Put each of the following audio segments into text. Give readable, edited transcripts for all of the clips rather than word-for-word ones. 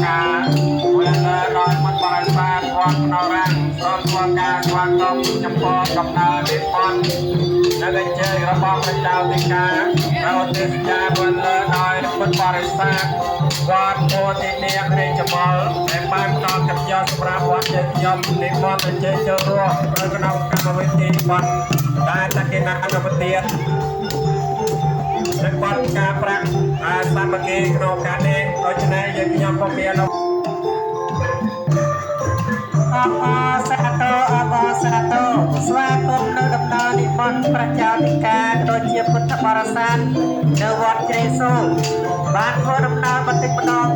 ការវេលាដោយមិនបរិសាទវត្តនរាំងសូមធ្វើការស្វាគមន៍ចំពោះកំណើនិមន្តនិងអញ្ជើញរបស់ព្រះចៅទីការប្រទេសចាវេលាដោយមិនបរិសាទវត្តពោធិនាគរាជមលដែលបានផ្ដល់កិត្តិយសសម្រាប់វត្តយើងខ្ញុំនិមន្តអញ្ជើញចូលរួមនៅក្នុងកម្មវិធីបន់ដែលតកេណាអនុប្រទាននិងបន់ការប្រាក់សាមគ្គីក្នុងការនេះដូច្នេះយើងខ្ញុំក៏មានអបសាទរស្វាគមន៍នៅដំណើរនិមន្តព្រះចៅទីការដូចជាពុទ្ធបរិស័ទនៅវត្តជ្រេសូរបានធ្វើដំណើរបន្តិចម្ដង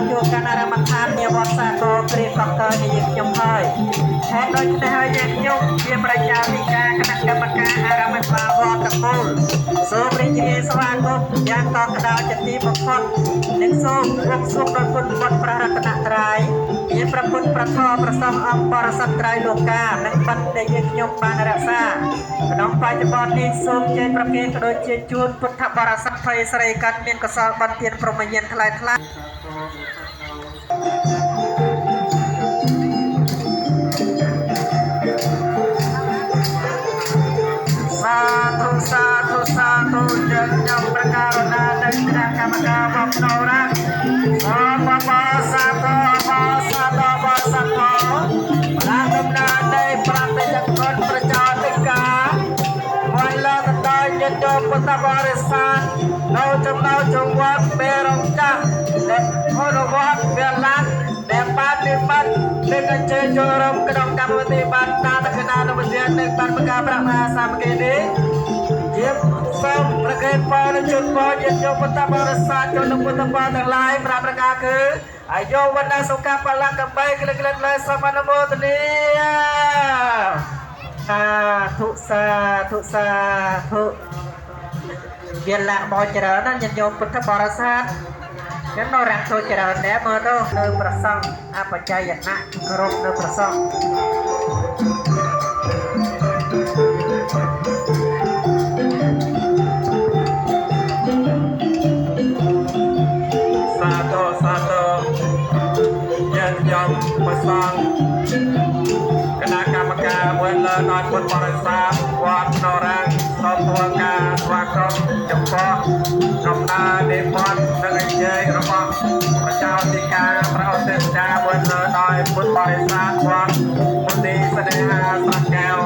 ជួបកណ្ដាលរដ្ឋាភិបាលនៃវត្តសាគរព្រាកកកើនៃយើងខ្ញុំហើយហេតុដូច្នេះហើយយើងខ្ញុំជាព្រះចៅទីការគណៈកម្មការអារាមបាលវត្តតពលសូមរីករាយស្វាគមន៍យ៉ាងកក់ក្ដៅជាទីបំផុតនិងសូមវងសុខដោយគុណវត្តព្រះរតនត្រ័យមានព្រះពុទ្ធព្រះធម៌ព្រះសង្ឃអង្គបរិស័ទត្រៃលោកានិងបិណ្ឌដែលយើងខ្ញុំបានរក្សាក្នុងបច្ចុប្បន្ននេះសូមជ័យប្រគេនក៏ដូចជាជួនពុទ្ធបរិស័ទភ័យស្រីកាត់មានកុសលបន្ទានព្រមញ្ញាណថ្លៃថ្លាសាធុយើងខ្ញុំប្រកាសណានៅគណៈកម្មការវត្តនរាំងសូមបសាទប្រាដំណើរនៃប្រតិយគុណប្រជាធិការวันละដល់ញាតិញោមពុទ្ធបរិស័ទនៅចំណោចង្វាក់មេរងចាស់และហរវត្តវាឡាត់ដែលបាននិមន្តនិងអញ្ជើញចូលរួមក្នុងកម្មវិធីបានតាតកណានុវិទ្យានិងបានបង្កើតប្រាក់មហាសាមគ្គីនេះជាសូមប្រកេតពរជូនពរញាតិញោមពុទ្ធបរិស័ទចូលនឹងពុទ្ធបរិស័ទទាំងឡាយប្រាប្រការគឺអាយុវណ្ណៈសុខៈពលៈកំបីក្លែកលើសមនមោទនីសាធុវាឡាក់បោច្រើនណាញាតិញោមពុទ្ធបរិស័ទខ្ញុំនៅរាំងចូលច្រើនដែរមើលទៅនៅប្រសង់អបច្ច័យណៈគ្រប់នៅប្រសង់សាទរញាតិញោមប្រសង់គណៈកម្មការមួយលើដោយពុទ្ធបរិស័ទវត្តនរាំងសូមធ្វើការស្វាគមន៍ចំពោះដំណើរនិមន្តនិងអញ្ជើញរបស់ព្រះចៅទីការប្រទេសចាមួយលើដោយពុទ្ធបរិស័ទវត្តមន្ទីរស្នេហាសាកែវ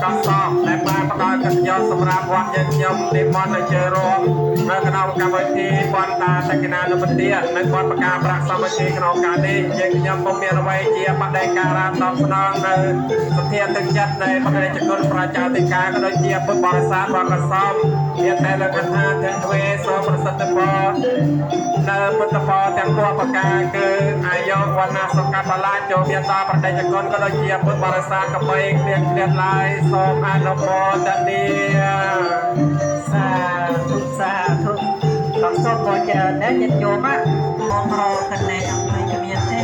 កសបដែលបានផ្ដល់កិត្តិយសសម្រាប់វត្តយើងខ្ញុំនិមន្តអញ្ជើញរួមនៅក្នុងកម្មវិធីបន់តាតកេណានុវិទ្យានិងបន់ប្រការប្រាក់សាមគ្គីក្នុងការនេះយើងខ្ញុំពុំមានអ្វីជាបដិការៈតបស្នងនៅសទ្ធាទឹកចិត្តនៃបរិយាគុណប្រជាធិការក៏ដូចជាពុទ្ធបរិស័ទវត្តកសបមានតែលើកថាទាំងទ្វេសូមប្រសិទ្ធពរនៅពុទ្ធពរទាំងគួរប្រការគឺអាយុវណ្ណៈសុខៈបលាចូលមានតបរិយាគុណក៏ដូចជាពុទ្ធបរិស័ទកបីគ្មានឡាយសូមអនុមោទនាសាធុต้องសូមបច្ចើដែរញាតិញោមមករកកណែអង្គជំនាញទេ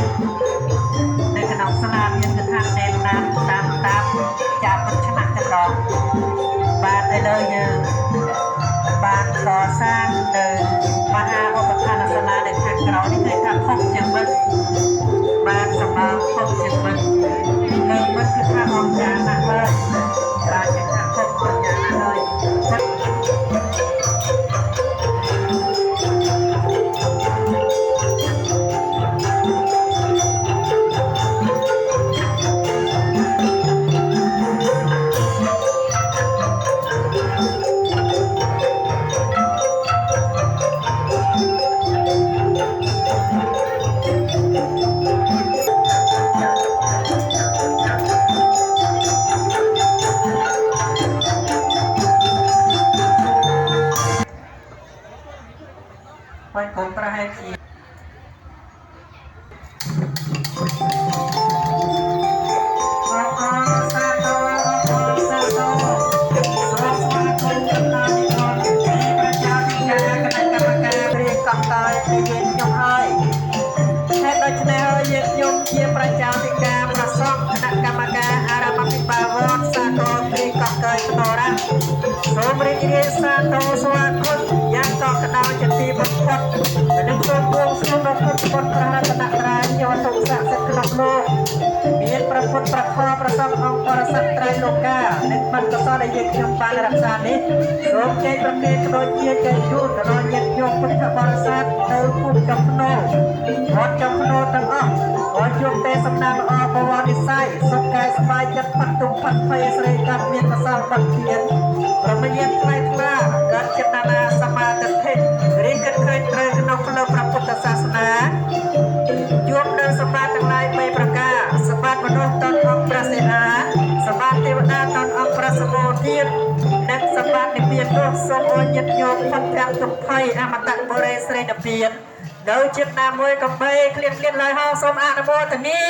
នៅក្នុងសាលាមានស្ថានភាពតាមចាត់ឆ្នាំចម្លងបាទឥឡូវយើងបានកសាងនៅមហាឧបដ្ឋានសាលានៅខាងក្រៅនេះគឺថាផុសជាមិត្តបាទសម្រាប់ផុសជាមិត្តលើមិត្តគឺថាអង្ការណាស់ហើយបាទជាថាផុសអង្ការណាស់ហើយហើយខ្ញុំប្រហែលជាខ្ញុំហើយហេតុដូច្នេះហើយយើងខ្ញុំជាប្រជាធិការប្រសពគណៈកម្មការអារាមពិបាលវត្តសាគរព្រីកកកើយថ្នរ៉ាសូមរីករាយសាទរស្វាគមន៍យ៉ាង កកដោជាទីបំផុតនឹងសូមបួងសួងដល់ពុទ្ធព្រះរតនត្រ័យជាវត្ថុស័ក្តិសិទ្ធិក្នុងលោកមានព្រះពុទ្ធព្រះធម៌ព្រះសង្ឃអង្គបរិស័ទត្រៃលោកានិងបានកសលដែលយើងខ្ញុំបានរក្សានេះសូមជ័យប្រគេនដូចជាជ័យជូនដល់ញាតិញោមពុទ្ធបរិស័ទនៅភូមិចំភ្នោវត្តចំភ្នោទាំងអស់ขอជួបទេសំណាងល្អបវរនិស័យសុខកាយសប្បាយចិត្តផាត់ទុកផាត់ភ័យស្រីកាត់មានកសលបាត់ធានប្រមញ្ញាថ្លៃថ្លាកើតចិត្តណាសមាទិដ្ឋិរីកិតឃើញត្រូវក្នុងផ្លូវព្រះពុទ្ធសាសនាជួបនៅសម្បត្តិទាំងឡាយ3ប្រការសម្បត្តិមនុស្សតនអង្គព្រះសេនាសម្បត្តិទេវតាតនអង្គព្រះសមោធាននិងសម្បត្តិនិព្វាននោះសូមអរញាតិញោមផុតទាំងទុក្ខភ័យអមតៈបុរេស្រីនិព្វានដោយចិត្តណាមួយកំបីក្លៀនឡើយហោសូមអនុមោទនា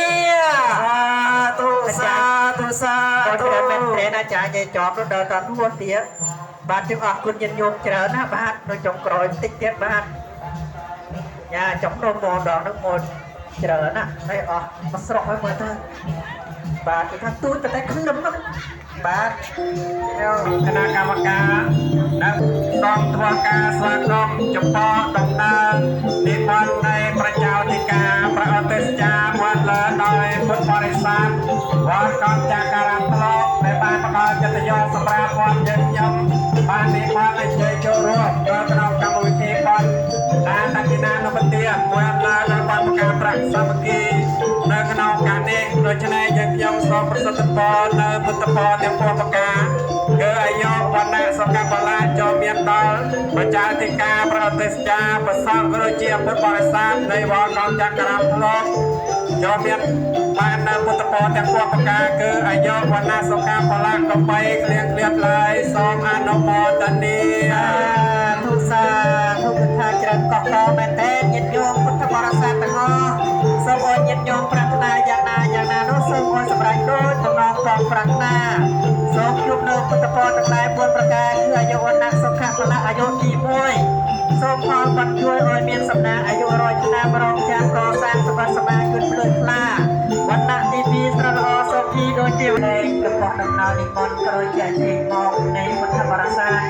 សាធុសាធុមែនទេអាចារ្យជាប់ទៅដល់តាមនោះទៀតបាទយើងអរគុណញាតិញោមច្រើនណាបាទនៅចុងក្រោយបន្តិចទៀតបាទយ៉ាចំនោះមកដល់នឹងមកច្រើនណាហើយអស់មកស្រកហើយមើលទៅបាទគេថាទូចតែខ្ញុំនោះបាទគណៈកម្មការនិងក្រុមធ្វើការស្វាគមន៍ចំពោះដំណើរនិមន្តនៃប្រជាធិការប្រអទេសចាវត្តលើដោយពុទ្ធបរិស័ទវត្តកំចាការៈផ្លោកដែលបានផ្ដល់ចិត្តយោសម្រាប់វត្តយើងខ្ញុំបាននិមន្តឲ្យជ័យចូលរួមចូលក្នុងកម្មវិធីបន់ដែលតាគិណានុបទាវត្តលើដោយបានប្រកាសប្រាក់សាមគ្គីនៅក្នុងការនេះដូច្នេះយើងខ្ញុំសូមប្រសិទ្ធពរនៅពុទ្ធពរទាំងពួងប្រការគឺអាយុវណ្ណៈសុខៈបលាចូលមានដល់ប្រជាធិការប្រទេសចាប្រសងដូចជាពុទ្ធបរិស័ទនៃវត្តកំចាការៈផ្លោកចូលមានបាននៅពុទ្ធពរទាំងពួងប្រការគឺអាយុវណ្ណៈសុខៈបលាកំបីក្លៀងក្លៀតឡើយសូមអនុមោទនាទុសាទុកថាច្រើនកកមែនទេញាតិញោមពុទ្ធបរិស័ទទាំងអស់សូមអរញាតិញោមប្រាថ្នាយ៉ាងណានោះសូមអរសម្រេចដូចចំណងកងប្រាថ្នាសូមជួបនៅពុទ្ធពរទាំងឡាយ4ប្រការគឺអាយុវណ្ណៈសុខៈបលៈអាយុទី1សូមផលបានជួយឲ្យមានសំណាងអាយុ100ឆ្នាំរងចាំកសាងសម្បត្តិសមាគមភ្លើងថ្លាវណ្ណៈទី2ស្រល្អសុខីដូចទេវលេងរបស់ដំណើរនិមន្តក្រោយជាជ័យមកនៃពុទ្ធបរិស័ទ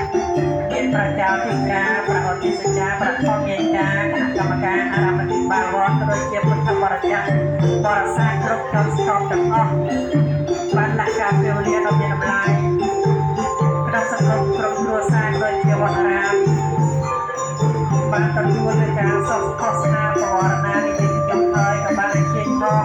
មានប្រជាធិការប្រអតិសច្ចាប្រធមមេការគណៈកម្មការអារាមតិបាលវត្តដូចជាពុទ្ធបរិស័ទគ្រប់ចំស្គមទាំងអស់បានលក្ខការពេលវេលាដ៏មានតម្លៃក្នុងសង្គមគ្រប់គ្រួសារដូចជាវត្តអារាមបានទទួលនឹងការសោកខុសស្នាបរណានិយាយខ្ញុំហើយក៏បានឲ្យជិះមក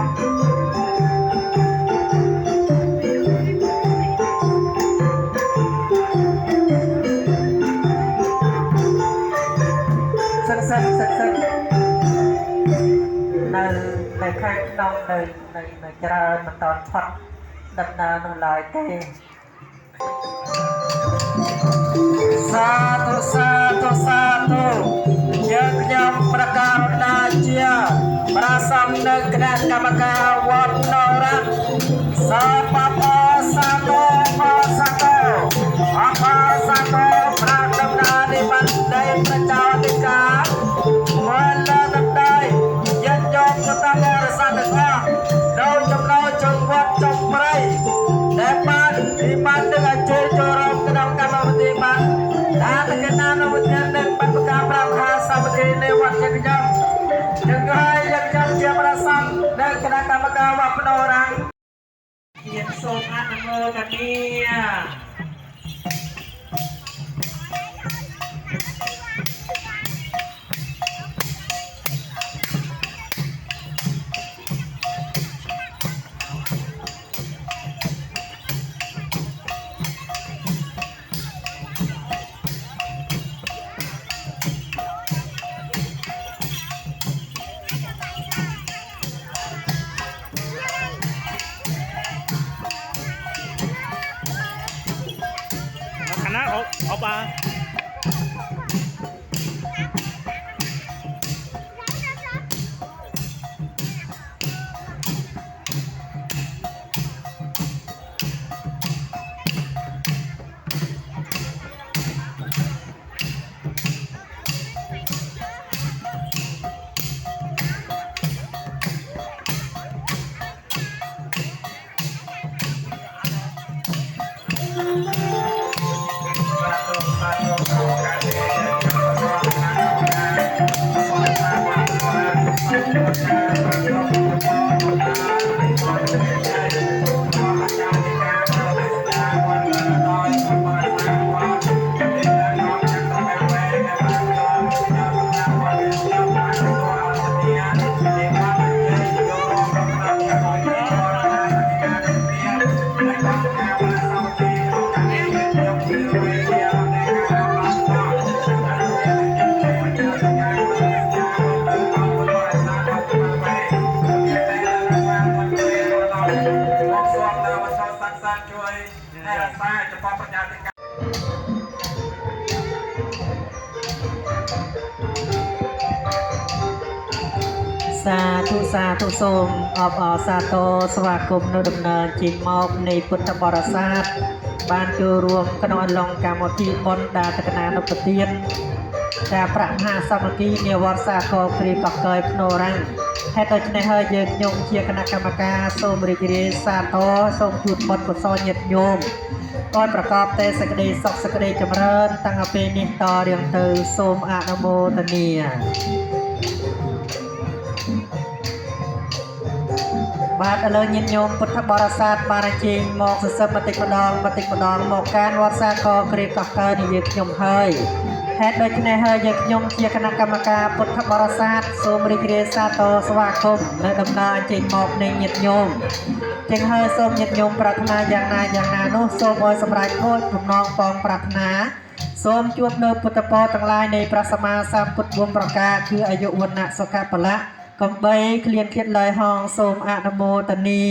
សិក្សានៅខាងក្នុងនៅច្រើនមិនតន់ផុតដំណើរនោះឡើយទេសាធុសាធុសាធុយើងខ្ញុំប្រកាសណាជាប្រសំនៅគណៈកម្មការវត្តនរៈសាបបសាទោសាទោអបសាទោប្រាដំណើរនេះបានได้ប្រជាធិការមកលើទឹកដីញាតិញោមពុទ្ធបរិស័ទទាំងអស់ដោយចំណោចង្វាត់ចុងព្រៃដែលបាននិមន្តនឹងអញ្ជើញចូលរួមក្នុងកម្មវិធីបានដែលតកណានុវិទ្យានឹងបានប្រកាសប្រាប់ថាសាមគ្គីនៃវត្តជាខ្ញុំនឹងហើយយើងចាំជាប្រសងនៅគណៈកម្មការវត្តភ្នំរាំងជាសូមអនុមោទនាเอาปลา សាធុសូមអបអរសាទរស្វាគមន៍នៅដំណើរចេញមកនៃពុទ្ធបរិស័ទបានចូលរួមក្នុងអលង្កម្មវិធីបុណ្យដាតកណានុប្រទានការប្រាក់មហាសាមគ្គីនាវត្តសាគរគ្រីកកែភ្នំរាំងហេតុដូច្នេះហើយយើងខ្ញុំជាគណៈកម្មការសូមរីករាយសាទរសូមជូនបុណ្យកុសលញាតិញោមឲ្យប្រកបតែសេចក្តីសុខសេចក្តីចម្រើនតាំងពីនេះតរៀងទៅសូមអនុមោទនាបាទឥឡូវញាតិញោមពុទ្ធបរិស័ទបានអញ្ជើញមកសរសេរបន្តិចម្ដងមកការវត្តសាគរគ្រីកកែនេះយើងខ្ញុំហើយហេតុដូច្នេះហើយយើងខ្ញុំជាគណៈកម្មការពុទ្ធបរិស័ទសូមរីករាយសាទរស្វាគមន៍នៅដំណើរអញ្ជើញមកនៃញាតិញោមចឹងហើយសូមញាតិញោមប្រាថ្នាយ៉ាងណានោះសូមឲ្យសម្រេចគោលបំណងបងប្រាថ្នាសូមជួបនៅពុទ្ធពរទាំងឡាយនៃព្រះសម្មាសម្ពុទ្ធវងប្រការគឺអាយុវណ្ណៈសុខៈពលៈកំបីក្លៀនឃ្លាតឡើយហងសូមអនុមោទនា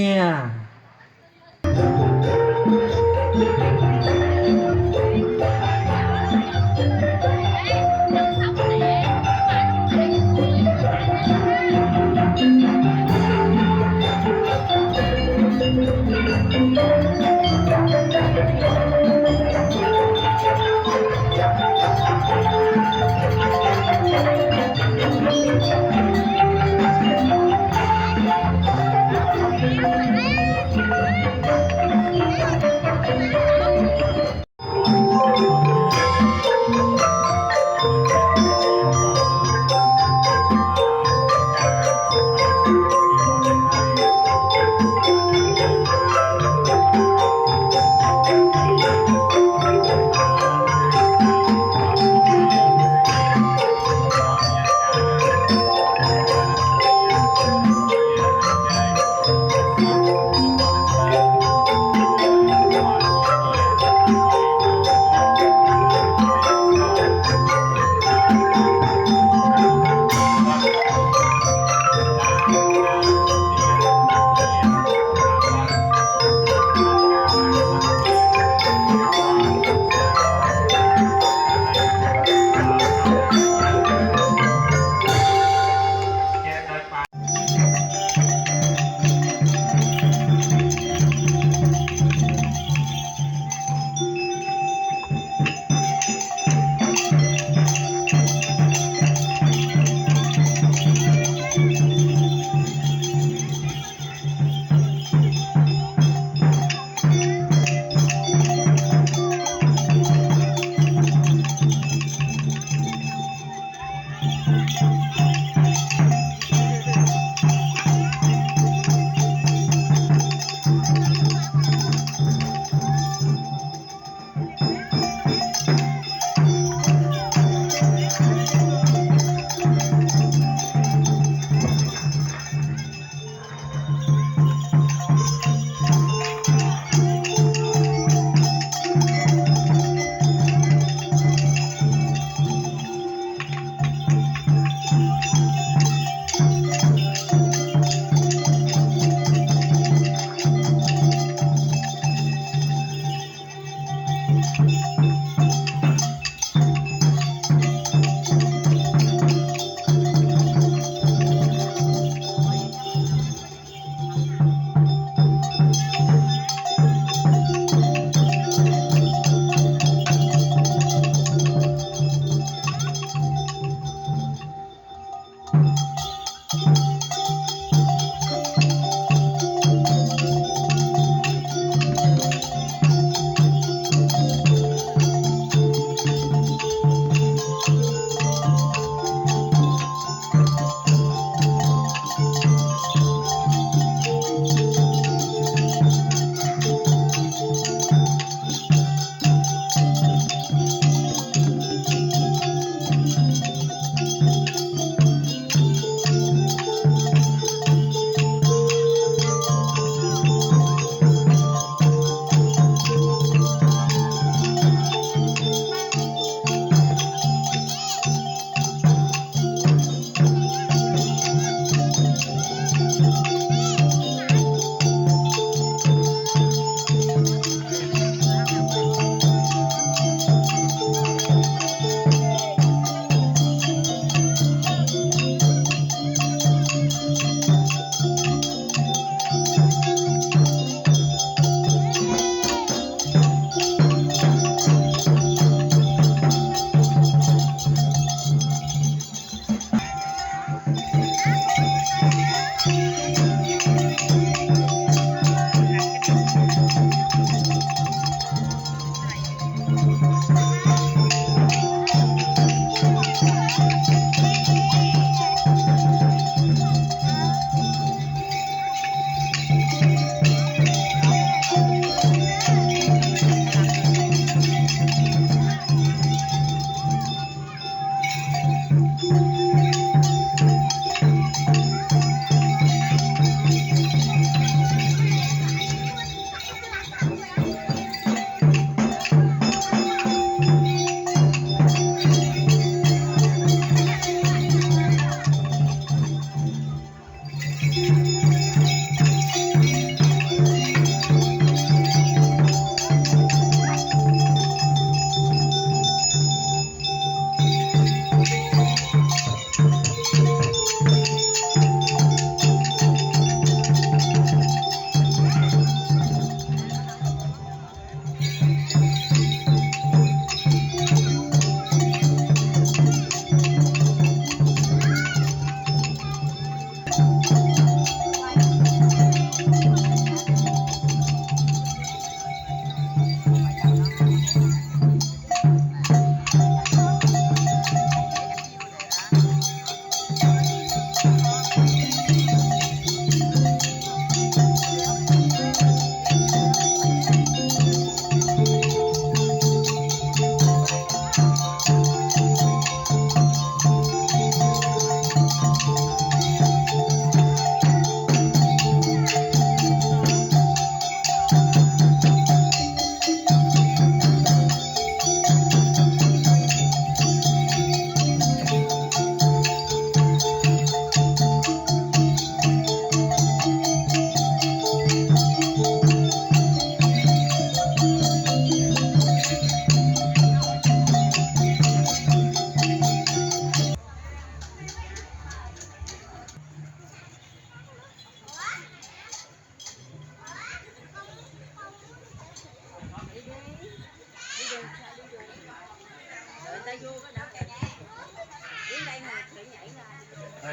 អ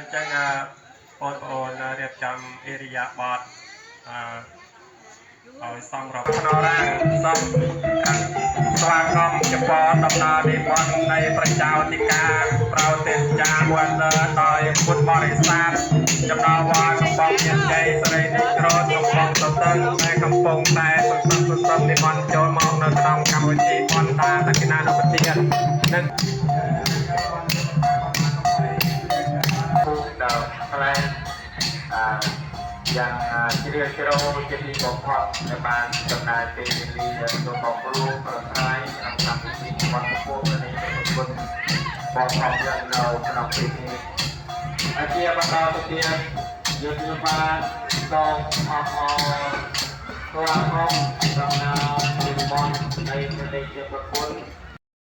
ញ្ចឹងបងប្អូនរៀបចំអេរិយាបថឲ្យសមរម្យក្នុងរាងសំស្វាគមន៍ចំពោះដំណើរនិមន្តនៃប្រជាធិការប្រទេសចាវ័នដោយពុទ្ធបរិស័ទចំណងវត្តកំពង់មានជ័យសេរីនិក្រោតកំពង់ទៅនៅកំពង់តែសុំនិមន្តចូលមកនៅក្នុងកម្មវិធីបន់តាតក្កិណានុបទាននិងដល់ផ្លែយ៉ាងជ្រាលជ្រៅជាទីបំផុតដែលបានចំណាយពេលវេលាចូលមករួមប្រស្រ័យក្នុងកម្មវិធីវត្តពូនៃគុណបងប្អូនយើងនៅក្នុងពេលនេះអាជាបន្តទៅទៀតយើងបានសូមអបអរស្វាគមន៍ដំណើរនិមន្តនៃប្រទេសជាប្រពន្ធ